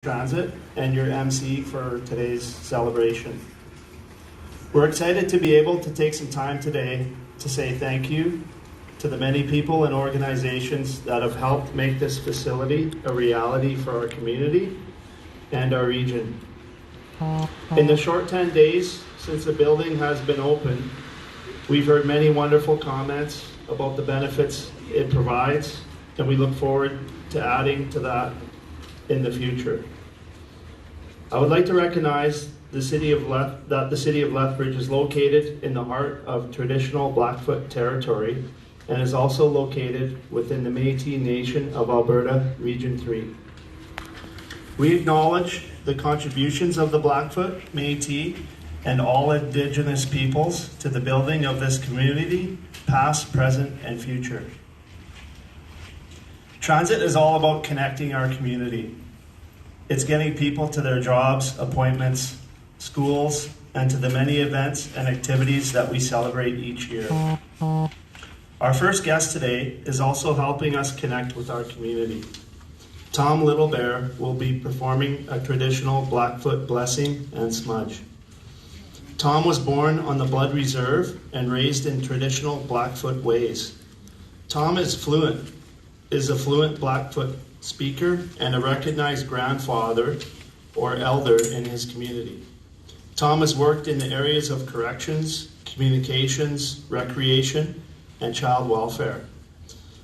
Transit and your MC for today's celebration. We're excited to be able to take some time today to say thank you to the many people and organizations that have helped make this facility a reality for our community and our region. In the short 10 days since the building has been open, we've heard many wonderful comments about the benefits it provides, and we look forward to adding to that in the future. I would like to recognize that the city of Lethbridge is located in the heart of traditional Blackfoot territory and is also located within the Métis Nation of Alberta, Region 3. We acknowledge the contributions of the Blackfoot, Métis, and all Indigenous peoples to the building of this community, past, present, and future. Transit is all about connecting our community. It's getting people to their jobs, appointments, schools, and to the many events and activities that we celebrate each year. Our first guest today is also helping us connect with our community. Tom Littlebear will be performing a traditional Blackfoot blessing and smudge. Tom was born on the Blood Reserve and raised in traditional Blackfoot ways. Tom is a fluent Blackfoot speaker and a recognized grandfather or elder in his community. Tom has worked in the areas of corrections, communications, recreation, and child welfare,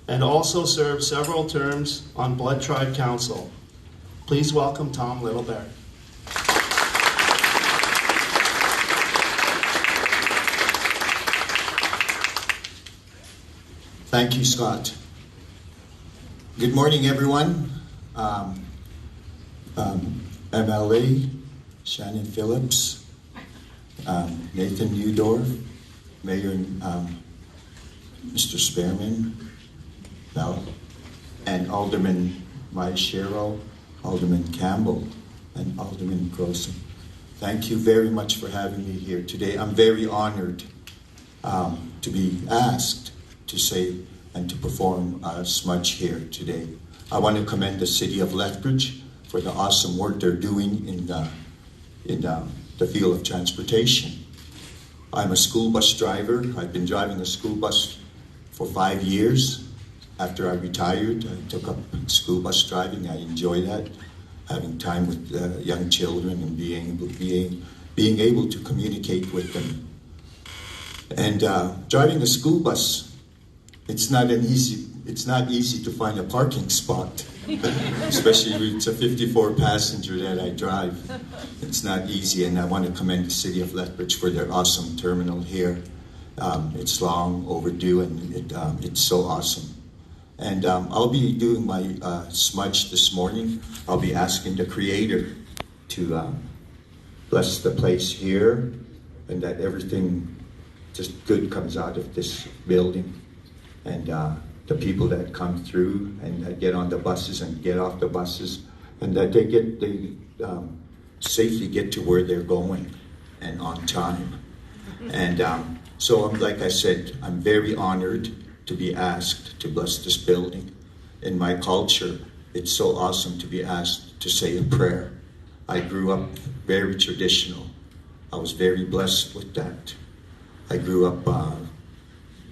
and also served several terms on Blood Tribe Council. Please welcome Tom Littlebear. Thank you, Scott. Good morning, everyone. MLA, Shannon Phillips, Nathan Udorf, Mayor Mr. Spearman, and Alderman Maeshero, Alderman Campbell, and Alderman Grossen. Thank you very much for having me here today. I'm very honored to be asked to say and to perform a smudge here today. I want to commend the city of Lethbridge for the awesome work they're doing in the field of transportation. I'm a school bus driver. I've been driving a school bus for 5 years. After I retired, I took up school bus driving. I enjoy that, having time with young children and being able to communicate with them. And driving a school bus, it's not easy to find a parking spot, especially if it's a 54 passenger that I drive. It's not easy, and I want to commend the city of Lethbridge for their awesome terminal here. It's long overdue, and it's so awesome. And I'll be doing my smudge this morning. I'll be asking the Creator to bless the place here, and that everything just good comes out of this building. And the people that come through and that get on the buses and get off the buses, and that they safely get to where they're going and on time. And so, like I said, I'm very honored to be asked to bless this building. In my culture, it's so awesome to be asked to say a prayer. I grew up very traditional. I was very blessed with that. I grew up,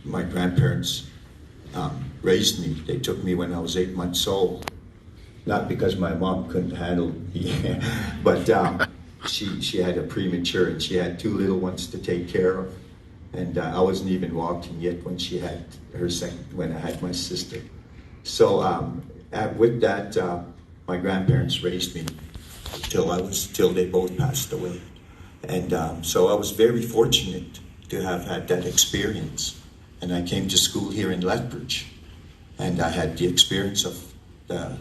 my grandparents raised me. They took me when I was 8 months old. Not because my mom couldn't handle me, but she had a premature and she had 2 little ones to take care of. And I wasn't even walking yet when she had her second, when I had my sister. So with that, my grandparents raised me till they both passed away. And so I was very fortunate to have had that experience. And I came to school here in Lethbridge, and I had the experience of the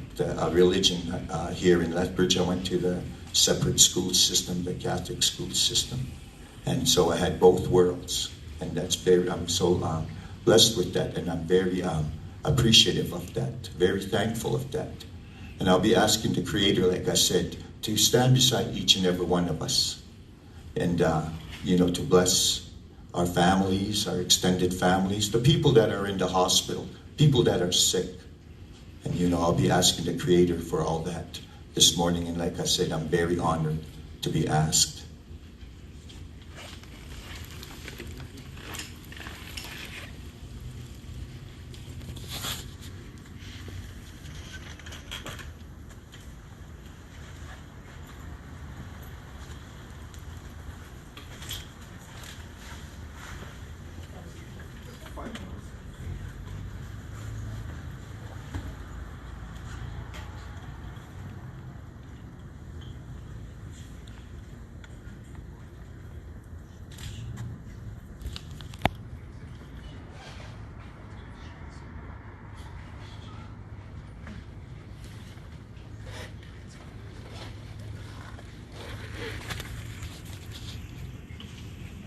religion here in Lethbridge. I went to the separate school system, the Catholic school system, and so I had both worlds, and I'm so blessed with that, and I'm very appreciative of that, very thankful of that. And I'll be asking the Creator, like I said, to stand beside each and every one of us, and to bless our families, our extended families, the people that are in the hospital, people that are sick. And I'll be asking the Creator for all that. this morning, and like I said, I'm very honored to be asked.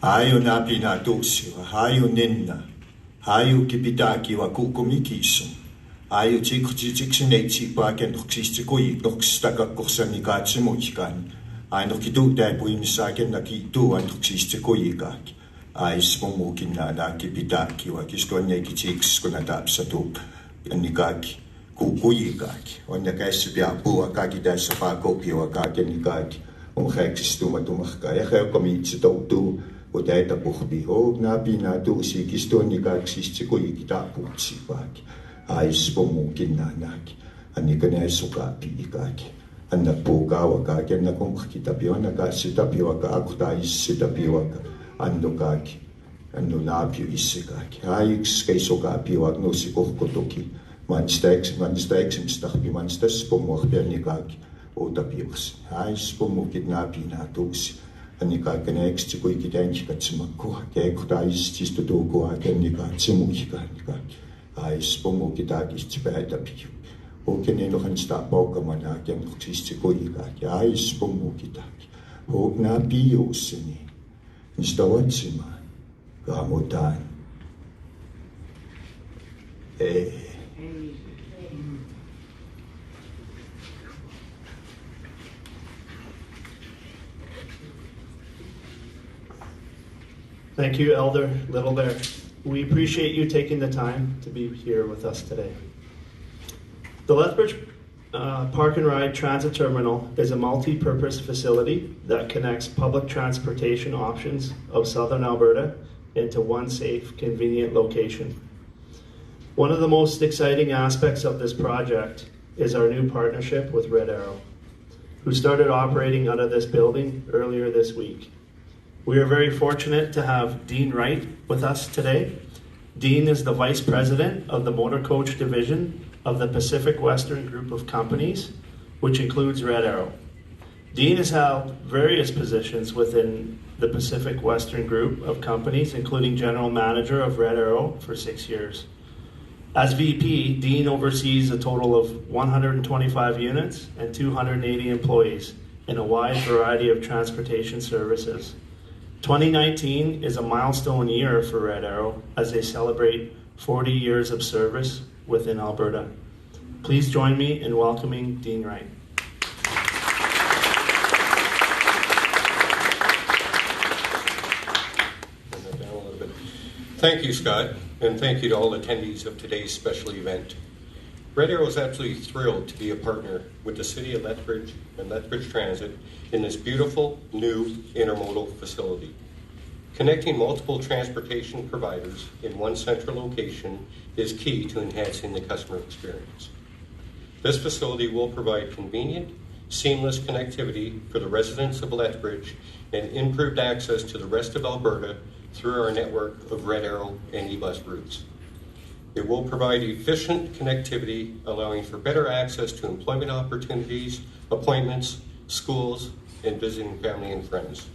Hayo na pinatusi, hayo ninna, hayo kipitaki wa kukumikiso, hayo chikuchichikshinetsi paken tuksistikui tukstaka kursani katsimuikan, ay nukitu puimisaken nakitu an tuksistikui kaki, ay spumukin na kipitaki wa kiskonya kichiks kunatapsatup, anikaki, kukuyikaki, onya kaisipia pua kaki dasa pakopi wa kaki anikaki, umkheksistuma tumakaya, kaya komitsitautu, Otaita puhbi ho na pinatu si kisto ni kaksistiko ikitapuutsi paki. Ais pomukin nanaki. Ani kana sukapi ikaki. Anna pukawa kaki anna kumkitapiwa na kasitapiwa ka akutais sitapiwa ka ando kaki. Ando napio isikaki. Aiks kay sukapiwa no sikokotoki. Mansteks mstakpi manstas pomuhbi anikaki. Otapiwas. Ais pomukit na pinatusi. Anika connects to quick identity Mako, Kekutais, Chistuko, Kenika, Simukika, I spomokitaki to bed up you. O can you can stop Bokamanaki and Christikoika, I spomokitaki. O na biosini, Instawatsima, Gamotan. Thank you, Elder Little Bear. We appreciate you taking the time to be here with us today. The Lethbridge Park and Ride Transit Terminal is a multi-purpose facility that connects public transportation options of Southern Alberta into one safe, convenient location. One of the most exciting aspects of this project is our new partnership with Red Arrow, who started operating out of this building earlier this week. We are very fortunate to have Dean Wright with us today. Dean is the Vice President of the Motor Coach Division of the Pacific Western Group of Companies, which includes Red Arrow. Dean has held various positions within the Pacific Western Group of Companies, including General Manager of Red Arrow for 6 years. As VP, Dean oversees a total of 125 units and 280 employees in a wide variety of transportation services. 2019 is a milestone year for Red Arrow as they celebrate 40 years of service within Alberta. Please join me in welcoming Dean Wright. Thank you, Scott, and thank you to all attendees of today's special event. Red Arrow is absolutely thrilled to be a partner with the City of Lethbridge and Lethbridge Transit in this beautiful new intermodal facility. Connecting multiple transportation providers in one central location is key to enhancing the customer experience. This facility will provide convenient, seamless connectivity for the residents of Lethbridge and improved access to the rest of Alberta through our network of Red Arrow and e-bus routes. It will provide efficient connectivity, allowing for better access to employment opportunities, appointments, schools, and visiting family and friends.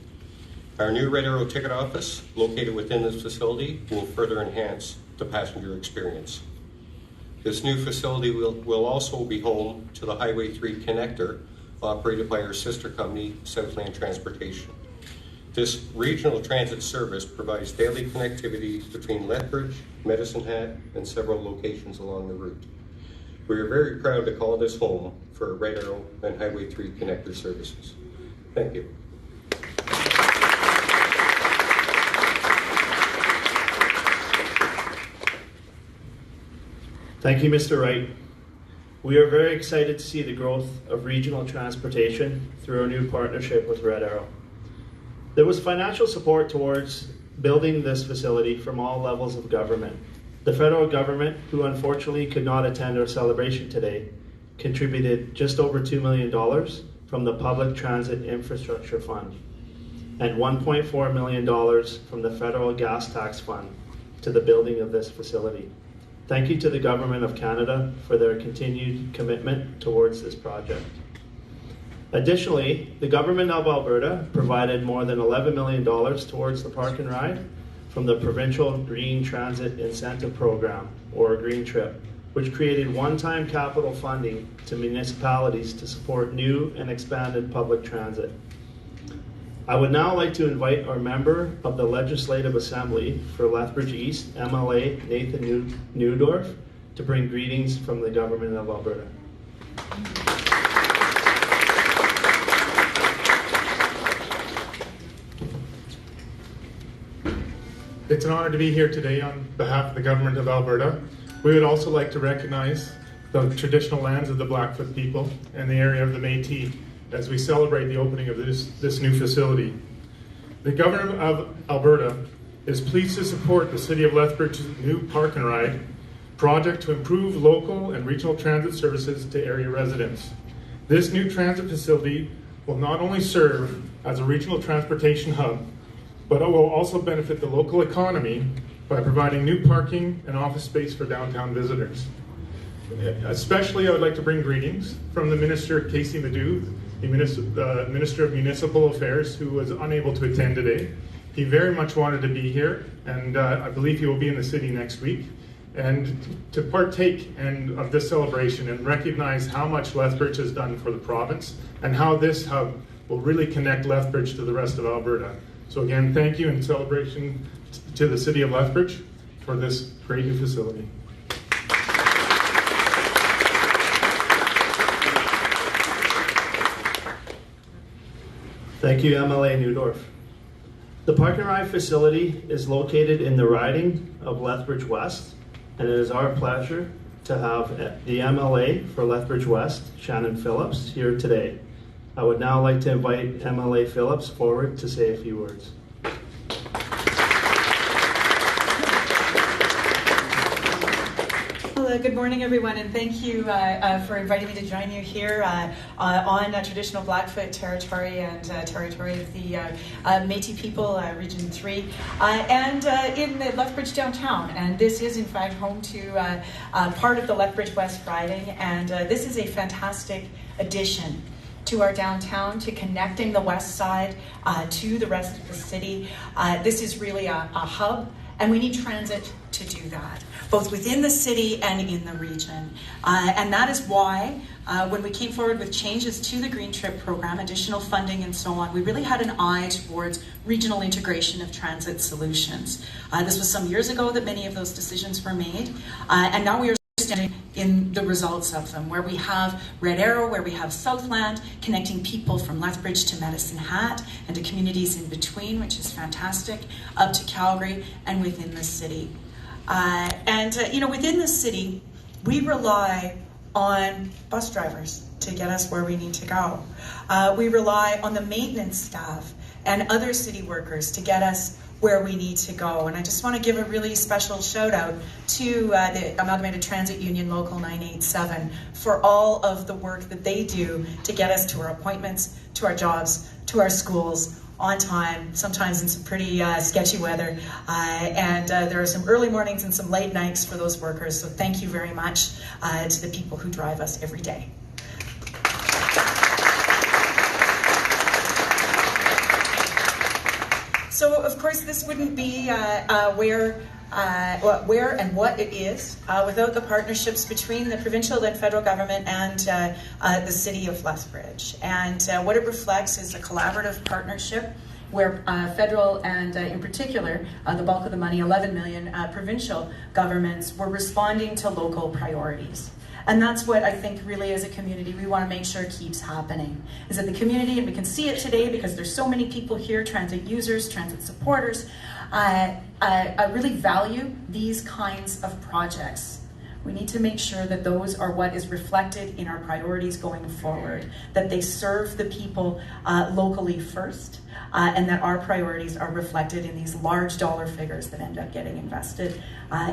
Our new Red Arrow ticket office, located within this facility, will further enhance the passenger experience. This new facility will also be home to the Highway 3 connector, operated by our sister company, Southland Transportation. This regional transit service provides daily connectivity between Lethbridge, Medicine Hat, and several locations along the route. We are very proud to call this home for Red Arrow and Highway 3 connector services. Thank you. Thank you, Mr. Wright. We are very excited to see the growth of regional transportation through our new partnership with Red Arrow. There was financial support towards building this facility from all levels of government. The federal government, who unfortunately could not attend our celebration today, contributed just over $2 million from the Public Transit Infrastructure Fund and $1.4 million from the Federal Gas Tax Fund to the building of this facility. Thank you to the Government of Canada for their continued commitment towards this project. Additionally, the Government of Alberta provided more than $11 million towards the Park and Ride from the Provincial Green Transit Incentive Program, or Green Trip, which created one-time capital funding to municipalities to support new and expanded public transit. I would now like to invite our member of the Legislative Assembly for Lethbridge East, MLA Nathan Neudorf, to bring greetings from the Government of Alberta. It's an honor to be here today on behalf of the Government of Alberta. We would also like to recognize the traditional lands of the Blackfoot people and the area of the Métis as we celebrate the opening of this new facility. The Government of Alberta is pleased to support the City of Lethbridge's new Park and Ride project to improve local and regional transit services to area residents. This new transit facility will not only serve as a regional transportation hub, but it will also benefit the local economy by providing new parking and office space for downtown visitors. Especially, I would like to bring greetings from the Minister, Casey Madu, the Minister of Municipal Affairs, who was unable to attend today. He very much wanted to be here, and I believe he will be in the city next week, and to partake of this celebration and recognize how much Lethbridge has done for the province and how this hub will really connect Lethbridge to the rest of Alberta. So again, thank you in celebration to the City of Lethbridge for this great new facility. Thank you, MLA Neudorf. The Park and Ride facility is located in the riding of Lethbridge West, and it is our pleasure to have the MLA for Lethbridge West, Shannon Phillips, here today. I would now like to invite MLA Phillips forward to say a few words. Good morning, everyone, and thank you for inviting me to join you here on traditional Blackfoot territory and territory of the Métis people, Region 3, and in the Lethbridge downtown. And this is, in fact, home to part of the Lethbridge West riding, and this is a fantastic addition to our downtown, to connecting the west side to the rest of the city. This is really a hub, and we need transit to do that, both within the city and in the region. And that is why when we came forward with changes to the Green Trip program, additional funding and so on, we really had an eye towards regional integration of transit solutions. This was some years ago that many of those decisions were made, and now we are standing in the results of them, where we have Red Arrow, where we have Southland, connecting people from Lethbridge to Medicine Hat and to communities in between, which is fantastic, up to Calgary and within the city. Within the city, we rely on bus drivers to get us where we need to go. We rely on the maintenance staff and other city workers to get us where we need to go. And I just want to give a really special shout out to the Amalgamated Transit Union Local 987 for all of the work that they do to get us to our appointments, to our jobs, to our schools, on time, sometimes in some pretty sketchy weather. There are some early mornings and some late nights for those workers. So thank you very much to the people who drive us every day. So of course this wouldn't be where and what it is without the partnerships between the provincial and federal government and the city of Lethbridge. And what it reflects is a collaborative partnership where federal and in particular, the bulk of the money, 11 million, provincial governments were responding to local priorities. And that's what I think really as a community we want to make sure keeps happening, is that the community, and we can see it today because there's so many people here, transit users, transit supporters, really value these kinds of projects We need to make sure that those are what is reflected in our priorities going forward, that they serve the people locally first, and that our priorities are reflected in these large dollar figures that end up getting invested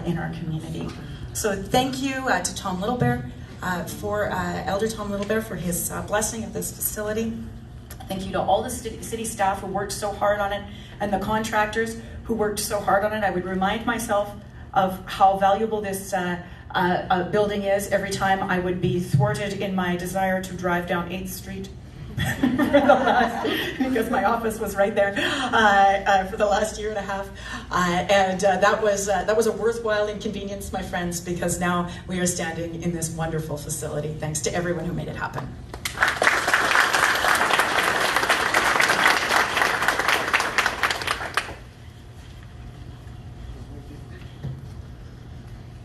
in our community. So thank you to Tom Littlebear, Elder Tom Littlebear, for his blessing of this facility. Thank you to all the city staff who worked so hard on it, and the contractors who worked so hard on it. I would remind myself of how valuable this building is every time I would be thwarted in my desire to drive down 8th Street because my office was right there for the last year and a half, and that was a worthwhile inconvenience, my friends, because now we are standing in this wonderful facility thanks to everyone who made it happen.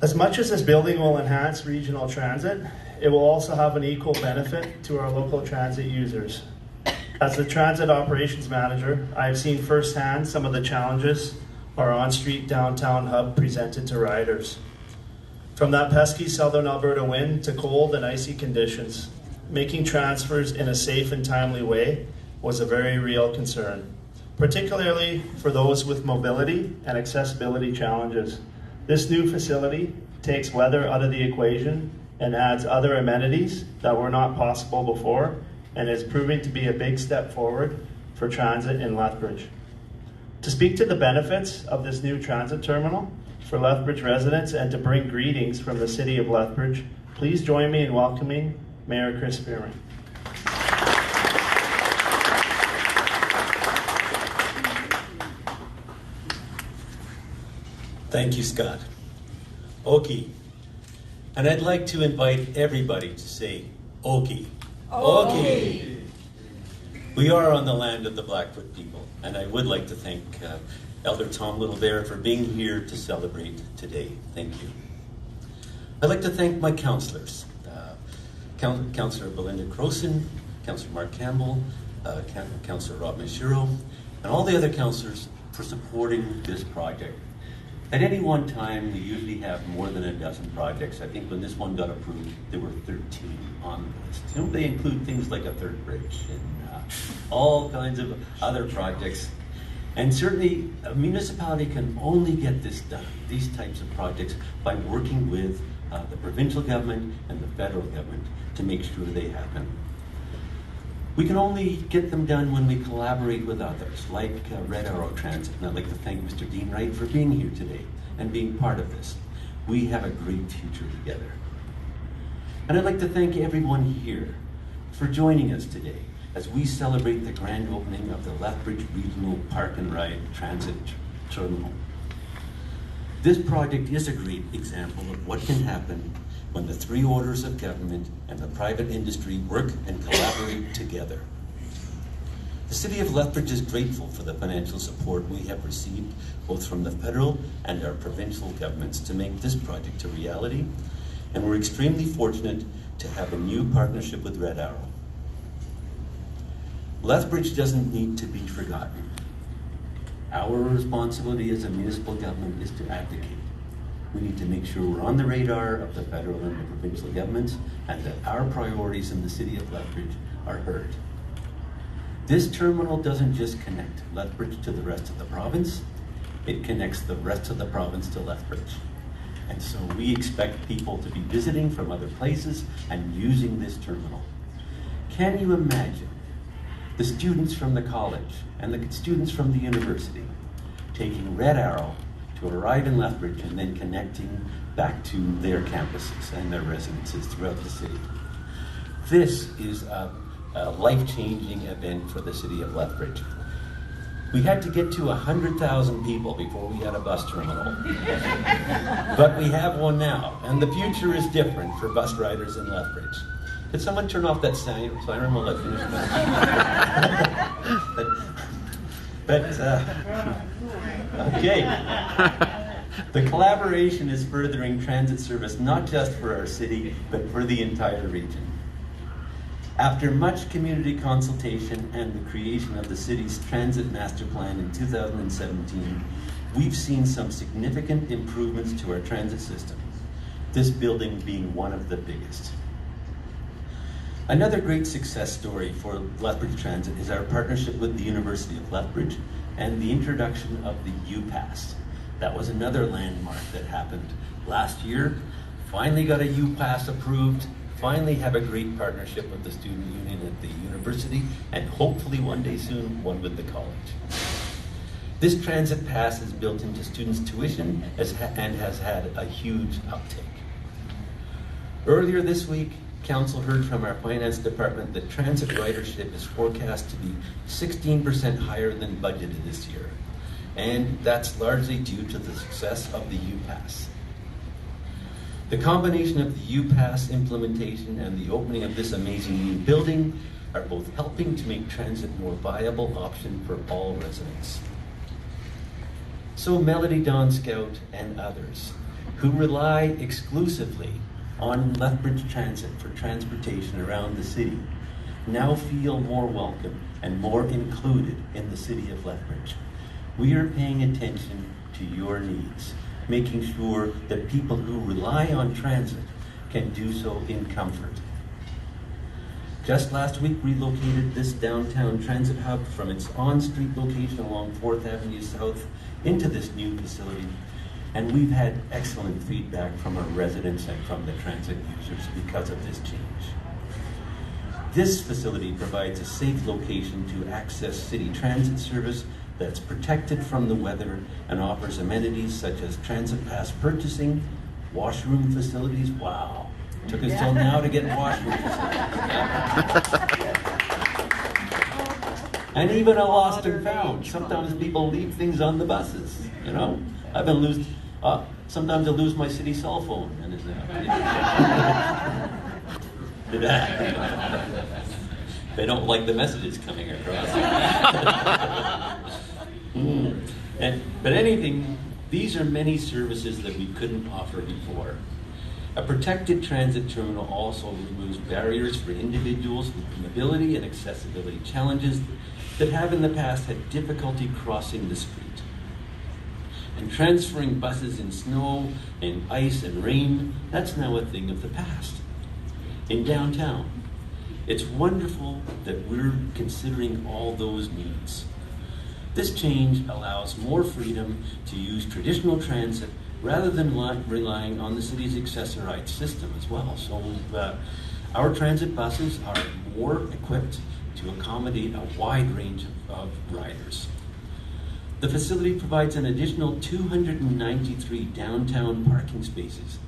As much as this building will enhance regional transit, it will also have an equal benefit to our local transit users. As the transit operations manager, I have seen firsthand some of the challenges our on-street downtown hub presented to riders. From that pesky southern Alberta wind to cold and icy conditions, making transfers in a safe and timely way was a very real concern, particularly for those with mobility and accessibility challenges. This new facility takes weather out of the equation and adds other amenities that were not possible before, and is proving to be a big step forward for transit in Lethbridge. To speak to the benefits of this new transit terminal for Lethbridge residents and to bring greetings from the City of Lethbridge, please join me in welcoming Mayor Chris Spearman. Thank you, Scott. Oki. And I'd like to invite everybody to say Oki. Oki. We are on the land of the Blackfoot people, and I would like to thank Elder Tom Littlebear for being here to celebrate today. Thank you. I'd like to thank my councillors, Councillor Belinda Croson, Councillor Mark Campbell, Councillor Rob Mashiro, and all the other councillors for supporting this project. At any one time, we usually have more than a dozen projects. I think when this one got approved, there were 13 on the list. You know, they include things like a third bridge and all kinds of other projects. And certainly, a municipality can only get this done, these types of projects, by working with the provincial government and the federal government to make sure they happen. We can only get them done when we collaborate with others, like Red Arrow Transit. And I'd like to thank Mr. Dean Wright for being here today and being part of this. We have a great future together. And I'd like to thank everyone here for joining us today as we celebrate the grand opening of the Lethbridge Regional Park and Ride Transit Terminal. This project is a great example of what can happen when the three orders of government and the private industry work and collaborate together. The City of Lethbridge is grateful for the financial support we have received both from the federal and our provincial governments to make this project a reality, and we're extremely fortunate to have a new partnership with Red Arrow. Lethbridge doesn't need to be forgotten. Our responsibility as a municipal government is to advocate. We need to make sure we're on the radar of the federal and the provincial governments, and that our priorities in the City of Lethbridge are heard. This terminal doesn't just connect Lethbridge to the rest of the province, it connects the rest of the province to Lethbridge. And so we expect people to be visiting from other places and using this terminal. Can you imagine the students from the college and the students from the university taking Red Arrow to arrive in Lethbridge and then connecting back to their campuses and their residences throughout the city? This is a life-changing event for the City of Lethbridge. We had to get to 100,000 people before we had a bus terminal. But we have one now, and the future is different for bus riders in Lethbridge. Could someone turn off that siren while I finish that? Okay. The collaboration is furthering transit service not just for our city, but for the entire region. After much community consultation and the creation of the city's transit master plan in 2017, we've seen some significant improvements to our transit system. this building being one of the biggest. Another great success story for Lethbridge Transit is our partnership with the University of Lethbridge and the introduction of the U-Pass. That was another landmark that happened last year. Finally got a U-Pass approved, finally have a great partnership with the student union at the university, and hopefully one day soon, one with the college. This transit pass is built into students' tuition and has had a huge uptake. Earlier this week, Council heard from our finance department that transit ridership is forecast to be 16% higher than budgeted this year. And that's largely due to the success of the U-Pass. The combination of the U-Pass implementation and the opening of this amazing new building are both helping to make transit a more viable option for all residents. So Melody Dawn Scout and others who rely exclusively on Lethbridge Transit for transportation around the city now feel more welcome and more included in the city of Lethbridge. We are paying attention to your needs, making sure that people who rely on transit can do so in comfort. Just last week, we relocated this downtown transit hub from its on-street location along 4th Avenue South into this new facility. And we've had excellent feedback from our residents and from the transit users because of this change. This facility provides a safe location to access city transit service that's protected from the weather and offers amenities such as transit pass purchasing, washroom facilities. Wow, took us till now to get washroom facilities. And even a lost and found. Sometimes people leave things on the buses, you know. I've been sometimes I lose my city cell phone, and they don't like the messages coming across. But these are many services that we couldn't offer before. A protected transit terminal also removes barriers for individuals with mobility and accessibility challenges that have in the past had difficulty crossing the street. And transferring buses in snow and ice and rain, that's now a thing of the past. In downtown, it's wonderful that we're considering all those needs. This change allows more freedom to use traditional transit rather than relying on the city's accessorized system as well. So our transit buses are more equipped to accommodate a wide range of riders. The facility provides an additional 293 downtown parking spaces.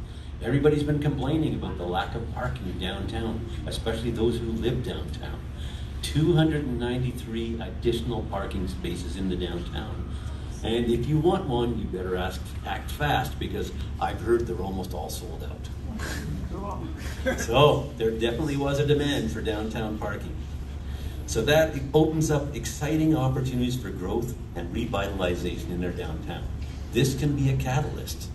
Everybody's been complaining about the lack of parking downtown, especially those who live downtown. 293 additional parking spaces in the downtown. And if you want one, you better act fast, because I've heard they're almost all sold out. So there definitely was a demand for downtown parking. So that opens up exciting opportunities for growth and revitalization in our downtown. This can be a catalyst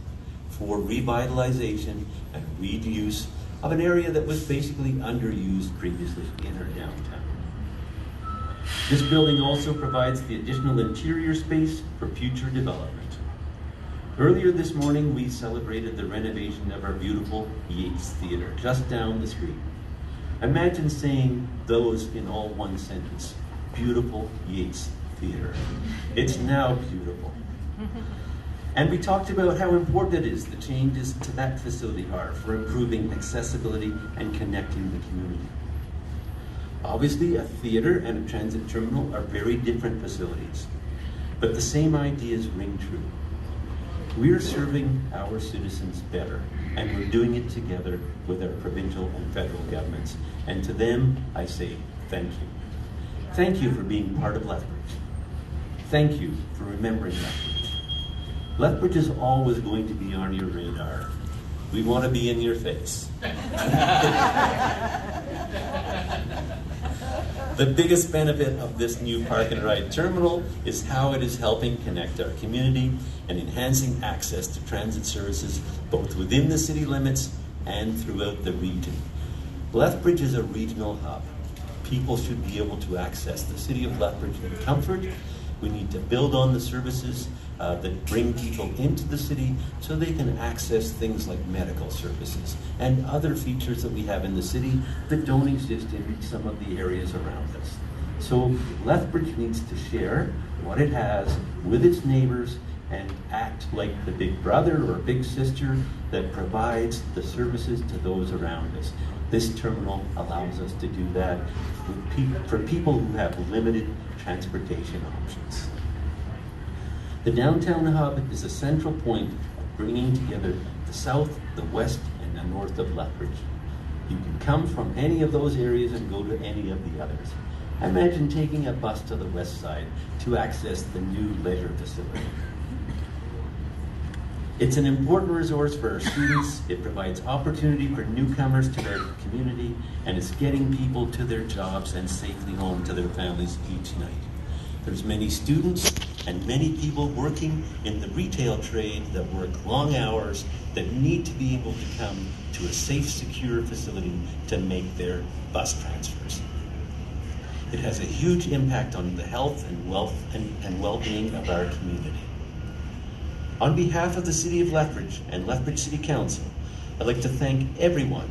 for revitalization and reuse of an area that was basically underused previously in our downtown. This building also provides the additional interior space for future development. Earlier this morning, we celebrated the renovation of our beautiful Yates Theatre just down the street. Imagine saying those in all one sentence. Beautiful Yates Theatre. It's now beautiful. And we talked about how important it is the changes to that facility are for improving accessibility and connecting the community. Obviously, a theater and a transit terminal are very different facilities, but the same ideas ring true. We are serving our citizens better, and we're doing it together with our provincial and federal governments. And to them, I say thank you. Thank you for being part of Lethbridge. Thank you for remembering Lethbridge. Lethbridge is always going to be on your radar. We want to be in your face. The biggest benefit of this new park and ride terminal is how it is helping connect our community and enhancing access to transit services both within the city limits and throughout the region. Lethbridge is a regional hub. People should be able to access the city of Lethbridge in comfort We need to build on the services that bring people into the city so they can access things like medical services and other features that we have in the city that don't exist in some of the areas around us. So Lethbridge needs to share what it has with its neighbors and act like the big brother or big sister that provides the services to those around us. This terminal allows us to do that for people who have limited transportation options. The downtown hub is a central point of bringing together the south, the west, and the north of Lethbridge. You can come from any of those areas and go to any of the others. Imagine taking a bus to the west side to access the new leisure facility. It's an important resource for our students. It provides opportunity for newcomers to their community, and it's getting people to their jobs and safely home to their families each night. There's many students and many people working in the retail trade that work long hours that need to be able to come to a safe, secure facility to make their bus transfers. It has a huge impact on the health and wealth and well-being of our community. On behalf of the City of Lethbridge and Lethbridge City Council, I'd like to thank everyone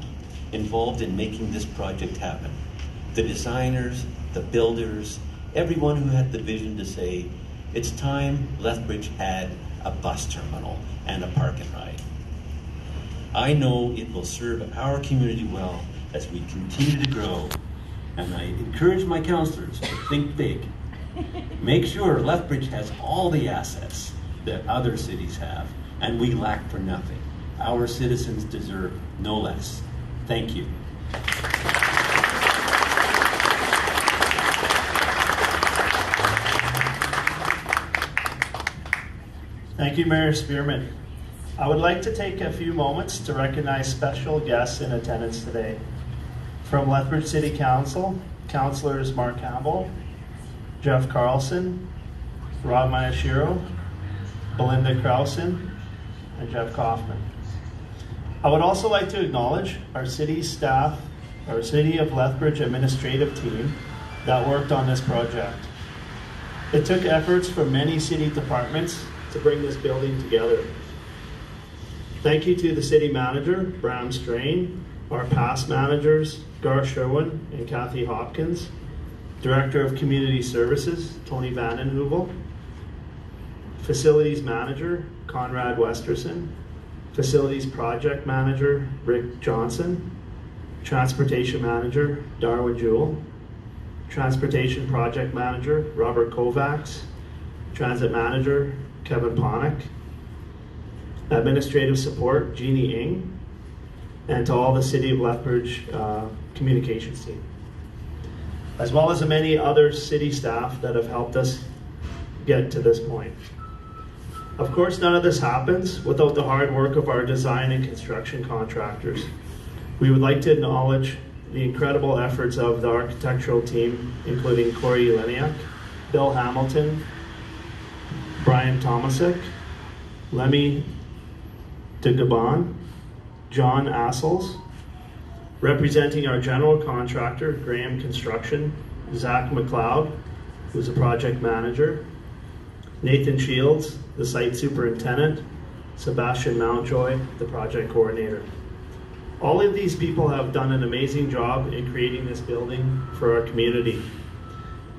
involved in making this project happen. The designers, the builders, everyone who had the vision to say, it's time Lethbridge had a bus terminal and a park and ride. I know it will serve our community well as we continue to grow, and I encourage my councillors to think big. Make sure Lethbridge has all the assets that other cities have, and we lack for nothing. Our citizens deserve no less. Thank you. Thank you, Mayor Spearman. I would like to take a few moments to recognize special guests in attendance today. From Lethbridge City Council, Councillors Mark Campbell, Jeff Carlson, Rob Mayashiro, Belinda Krausen, and Jeff Kaufman. I would also like to acknowledge our city staff, our City of Lethbridge administrative team that worked on this project. It took efforts from many city departments to bring this building together. Thank you to the city manager, Bram Strain, our past managers, Gar Sherwin and Kathy Hopkins, Director of Community Services, Tony Vandenheuvel, Facilities Manager, Conrad Westerson, Facilities Project Manager, Rick Johnson, Transportation Manager, Darwin Jewell, Transportation Project Manager, Robert Kovacs, Transit Manager, Kevin Ponick, Administrative Support, Jeannie Ng, and to all the City of Lethbridge communications team, as well as the many other city staff that have helped us get to this point. Of course, none of this happens without the hard work of our design and construction contractors. We would like to acknowledge the incredible efforts of the architectural team, including Corey Leniak, Bill Hamilton, Brian Tomasic, Lemmy DeGaban, John Assels, representing our general contractor, Graham Construction, Zach McLeod, who's a project manager, Nathan Shields, the site superintendent, Sebastian Mountjoy, the project coordinator. All of these people have done an amazing job in creating this building for our community.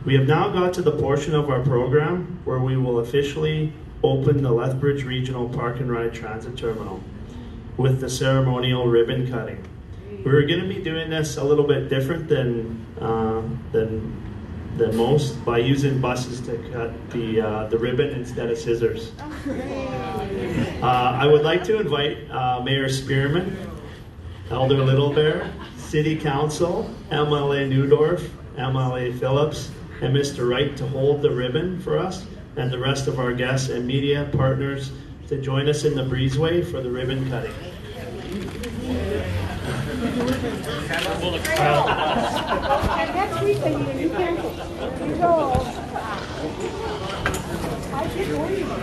We have now got to the portion of our program where we will officially open the Lethbridge Regional Park and Ride Transit Terminal with the ceremonial ribbon cutting. We're going to be doing this a little bit different than most, by using buses to cut the ribbon instead of scissors. I would like to invite Mayor Spearman, Elder Littlebear, City Council, MLA Newdorf, MLA Phillips, and Mr. Wright to hold the ribbon for us, and the rest of our guests and media partners to join us in the breezeway for the ribbon cutting. And next week they need a new cancel. You go. I can't believe it.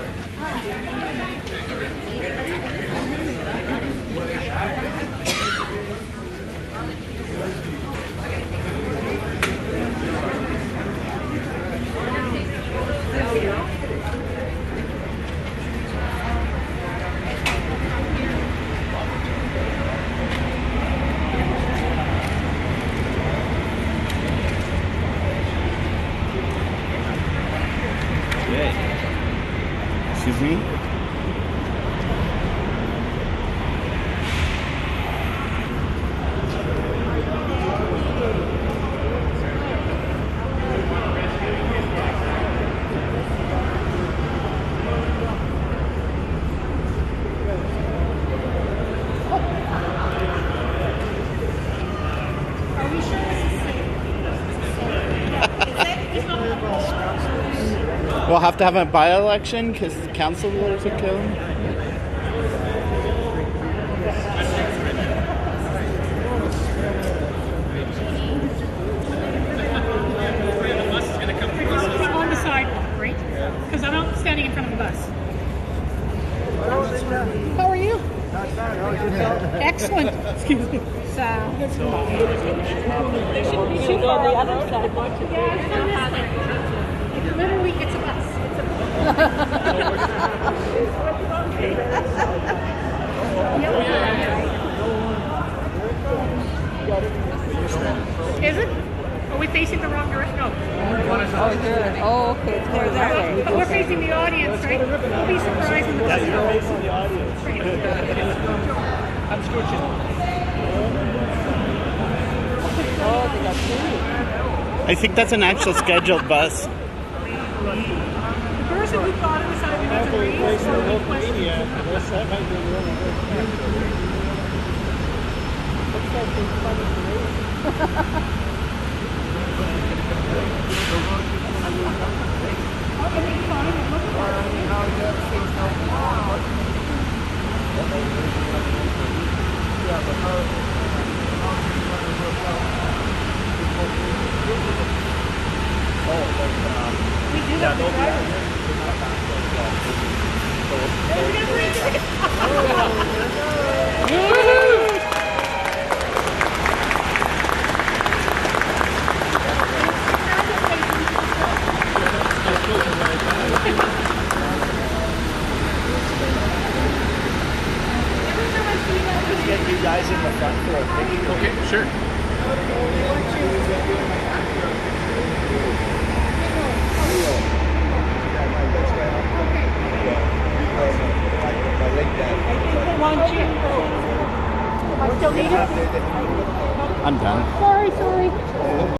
Excuse me? Are we sure this is safe? We'll have to have a by-election because councilors are killed. On the sidewalk, right? Because I'm not standing in front of the bus. How are you? Excellent. Excuse me. They shouldn't be too far on the other side. Literally, it's a bus. Is it? Are we facing the wrong direction? No. Oh, okay. It's more that way. But we're facing the audience, right? We'll be surprised when the bus goes. the audience. I'm switching. Oh, they got two. I think that's an actual scheduled bus. The person who thought it was something that's a raise or request. That might be really good. Looks like they funded the race. We do have the driver. Get you guys in the front for a picture. Okay, sure. I still need it? I'm done. Sorry.